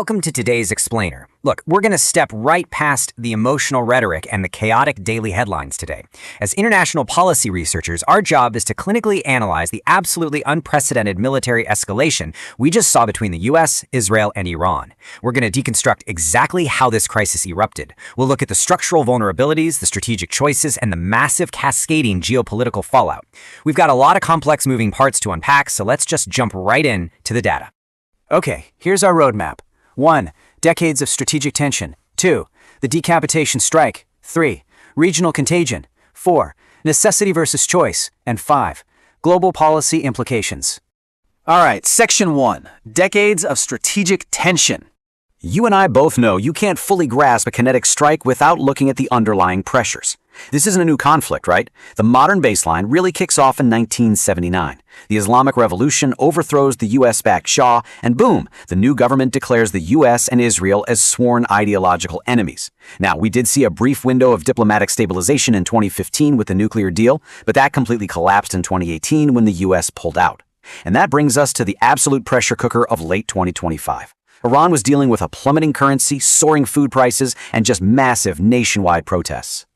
Welcome to today's Explainer. Look, we're going to step right past the emotional rhetoric and the chaotic daily headlines today. As international policy researchers, our job is to clinically analyze the absolutely unprecedented military escalation we just saw between the US, Israel, and Iran. We're going to deconstruct exactly how this crisis erupted. We'll look at the structural vulnerabilities, the strategic choices, and the massive cascading geopolitical fallout. We've got a lot of complex moving parts to unpack, so let's just jump right in to the data. Okay, here's our roadmap. 1. Decades of strategic tension. 2. The decapitation strike. 3. Regional contagion. 4. Necessity versus choice. And 5. Global policy implications. All right, Section 1. Decades of strategic tension. You and I both know you can't fully grasp a kinetic strike without looking at the underlying pressures. This isn't a new conflict, right? The modern baseline really kicks off in 1979. The Islamic Revolution overthrows the US-backed Shah, and boom, the new government declares the US and Israel as sworn ideological enemies. Now, we did see a brief window of diplomatic stabilization in 2015 with the nuclear deal, but that completely collapsed in 2018 when the US pulled out. And that brings us to the absolute pressure cooker of late 2025. Iran was dealing with a plummeting currency, soaring food prices, and just massive nationwide protests.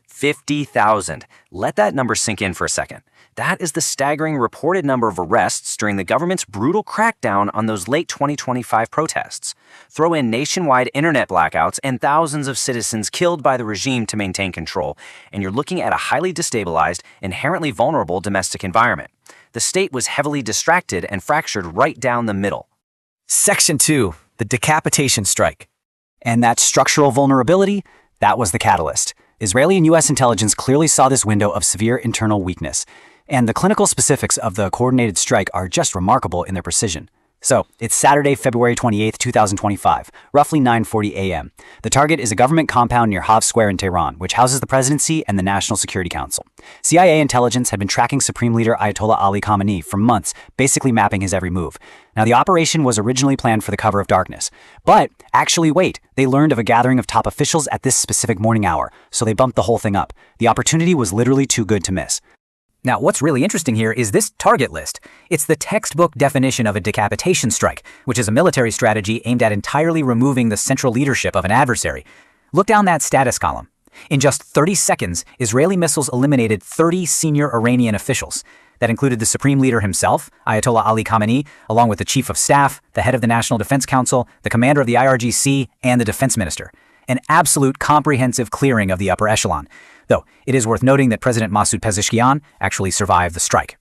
50,000. Let that number sink in for a second. That is the staggering reported number of arrests during the government's brutal crackdown on those late 2025 protests. Throw in nationwide internet blackouts and thousands of citizens killed by the regime to maintain control, and you're looking at a highly destabilized, inherently vulnerable domestic environment. The state was heavily distracted and fractured right down the middle. Section 2. The decapitation strike. And that structural vulnerability, that was the catalyst. Israeli and U.S. intelligence clearly saw this window of severe internal weakness, and the clinical specifics of the coordinated strike are just remarkable in their precision. So, it's Saturday, February 28, 2025, roughly 9:40 a.m. The target is a government compound near Hav Square in Tehran, which houses the presidency and the National Security Council. CIA intelligence had been tracking Supreme Leader Ayatollah Ali Khamenei for months, basically mapping his every move. Now, the operation was originally planned for the cover of darkness. But, actually wait, they learned of a gathering of top officials at this specific morning hour, so they bumped the whole thing up. The opportunity was literally too good to miss. Now, what's really interesting here is this target list. It's the textbook definition of a decapitation strike, which is a military strategy aimed at entirely removing the central leadership of an adversary. Look down that status column. In just 30 seconds, Israeli missiles eliminated 30 senior Iranian officials. That included the supreme leader himself, Ayatollah Ali Khamenei, along with the chief of staff, the head of the National Defense Council, the commander of the IRGC, and the defense minister. An absolute comprehensive clearing of the upper echelon. Though, it is worth noting that President Masoud Pezeshkian actually survived the strike.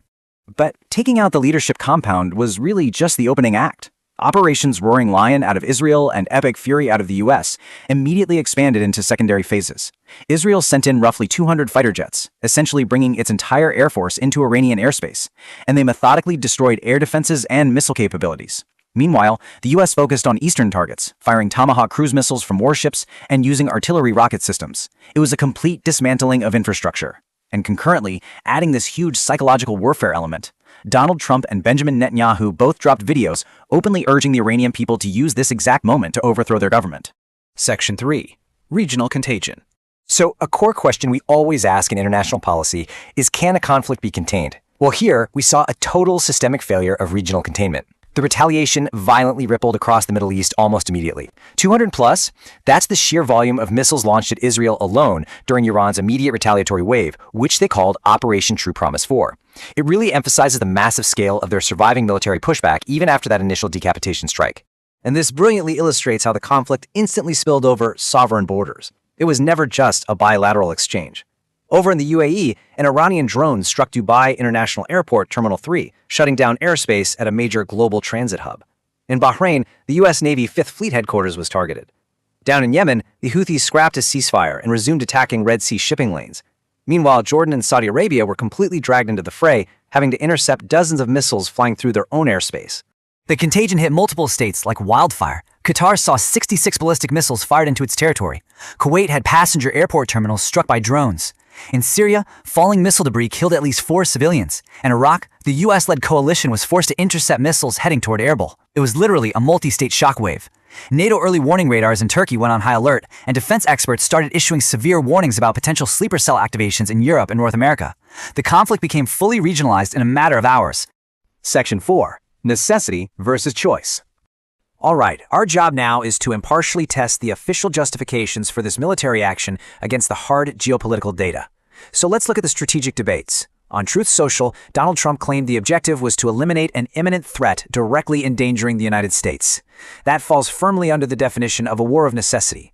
But taking out the leadership compound was really just the opening act. Operations Roaring Lion out of Israel and Epic Fury out of the US immediately expanded into secondary phases. Israel sent in roughly 200 fighter jets, essentially bringing its entire air force into Iranian airspace, and they methodically destroyed air defenses and missile capabilities. Meanwhile, the US focused on eastern targets, firing Tomahawk cruise missiles from warships and using artillery rocket systems. It was a complete dismantling of infrastructure. And concurrently, adding this huge psychological warfare element, Donald Trump and Benjamin Netanyahu both dropped videos openly urging the Iranian people to use this exact moment to overthrow their government. Section 3. Regional contagion. So, a core question we always ask in international policy is, can a conflict be contained? Well, here, we saw a total systemic failure of regional containment. The retaliation violently rippled across the Middle East almost immediately. 200 plus, that's the sheer volume of missiles launched at Israel alone during Iran's immediate retaliatory wave, which they called Operation True Promise 4. It really emphasizes the massive scale of their surviving military pushback even after that initial decapitation strike. And this brilliantly illustrates how the conflict instantly spilled over sovereign borders. It was never just a bilateral exchange. Over in the UAE, an Iranian drone struck Dubai International Airport Terminal 3, shutting down airspace at a major global transit hub. In Bahrain, the U.S. Navy 5th Fleet headquarters was targeted. Down in Yemen, the Houthis scrapped a ceasefire and resumed attacking Red Sea shipping lanes. Meanwhile, Jordan and Saudi Arabia were completely dragged into the fray, having to intercept dozens of missiles flying through their own airspace. The contagion hit multiple states like wildfire. Qatar saw 66 ballistic missiles fired into its territory. Kuwait had passenger airport terminals struck by drones. In Syria, falling missile debris killed at least 4 civilians. And Iraq, the US-led coalition was forced to intercept missiles heading toward Erbil. It was literally a multi-state shockwave. NATO early warning radars in Turkey went on high alert, and defense experts started issuing severe warnings about potential sleeper cell activations in Europe and North America. The conflict became fully regionalized in a matter of hours. Section 4. Necessity versus choice. All right, our job now is to impartially test the official justifications for this military action against the hard geopolitical data. So let's look at the strategic debates. On Truth Social, Donald Trump claimed the objective was to eliminate an imminent threat directly endangering the United States. That falls firmly under the definition of a war of necessity,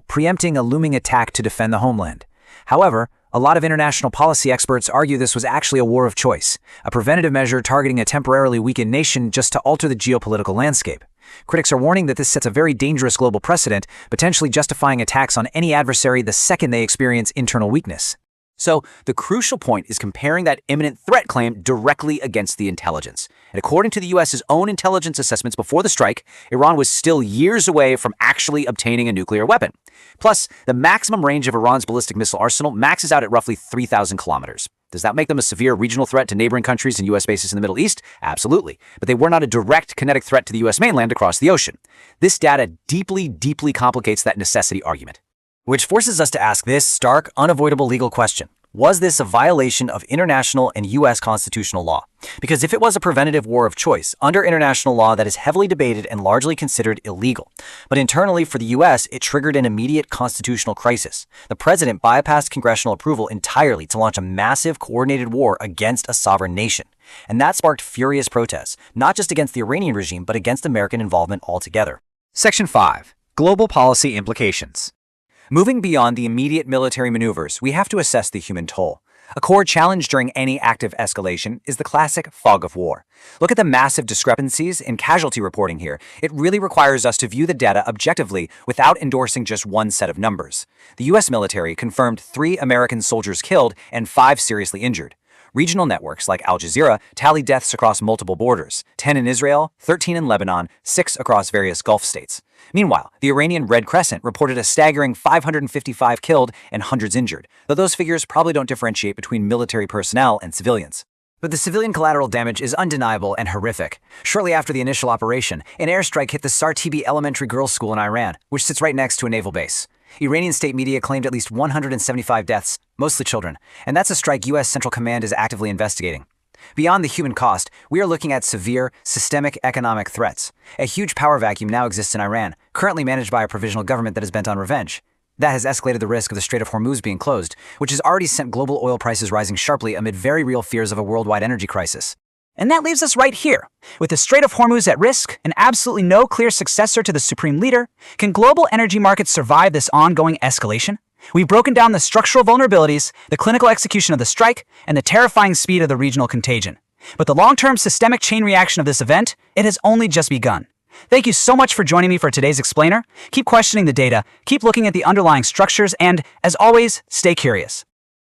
preempting a looming attack to defend the homeland. However, a lot of international policy experts argue this was actually a war of choice, a preventative measure targeting a temporarily weakened nation just to alter the geopolitical landscape. Critics are warning that this sets a very dangerous global precedent, potentially justifying attacks on any adversary the second they experience internal weakness. So, the crucial point is comparing that imminent threat claim directly against the intelligence. And according to the US's own intelligence assessments before the strike, Iran was still years away from actually obtaining a nuclear weapon. Plus, the maximum range of Iran's ballistic missile arsenal maxes out at roughly 3,000 kilometers. Does that make them a severe regional threat to neighboring countries and U.S. bases in the Middle East? Absolutely. But they were not a direct kinetic threat to the U.S. mainland across the ocean. This data deeply, deeply complicates that necessity argument. Which forces us to ask this stark, unavoidable legal question. Was this a violation of international and U.S. constitutional law? Because if it was a preventative war of choice, under international law that is heavily debated and largely considered illegal. But internally for the U.S., it triggered an immediate constitutional crisis. The president bypassed congressional approval entirely to launch a massive coordinated war against a sovereign nation. And that sparked furious protests, not just against the Iranian regime, but against American involvement altogether. Section 5. Global Policy Implications. Moving beyond the immediate military maneuvers, we have to assess the human toll. A core challenge during any active escalation is the classic fog of war. Look at the massive discrepancies in casualty reporting here. It really requires us to view the data objectively without endorsing just one set of numbers. The U.S. military confirmed 3 American soldiers killed and 5 seriously injured. Regional networks like Al Jazeera tally deaths across multiple borders, 10 in Israel, 13 in Lebanon, 6 across various Gulf states. Meanwhile, the Iranian Red Crescent reported a staggering 555 killed and hundreds injured, though those figures probably don't differentiate between military personnel and civilians. But the civilian collateral damage is undeniable and horrific. Shortly after the initial operation, an airstrike hit the Sartibi Elementary Girls' School in Iran, which sits right next to a naval base. Iranian state media claimed at least 175 deaths, mostly children, and that's a strike U.S. Central Command is actively investigating. Beyond the human cost, we are looking at severe, systemic economic threats. A huge power vacuum now exists in Iran, currently managed by a provisional government that is bent on revenge. That has escalated the risk of the Strait of Hormuz being closed, which has already sent global oil prices rising sharply amid very real fears of a worldwide energy crisis. And that leaves us right here. With the Strait of Hormuz at risk and absolutely no clear successor to the supreme leader, can global energy markets survive this ongoing escalation? We've broken down the structural vulnerabilities, the clinical execution of the strike, and the terrifying speed of the regional contagion. But the long-term systemic chain reaction of this event, it has only just begun. Thank you so much for joining me for today's explainer. Keep questioning the data, keep looking at the underlying structures, and, as always, stay curious.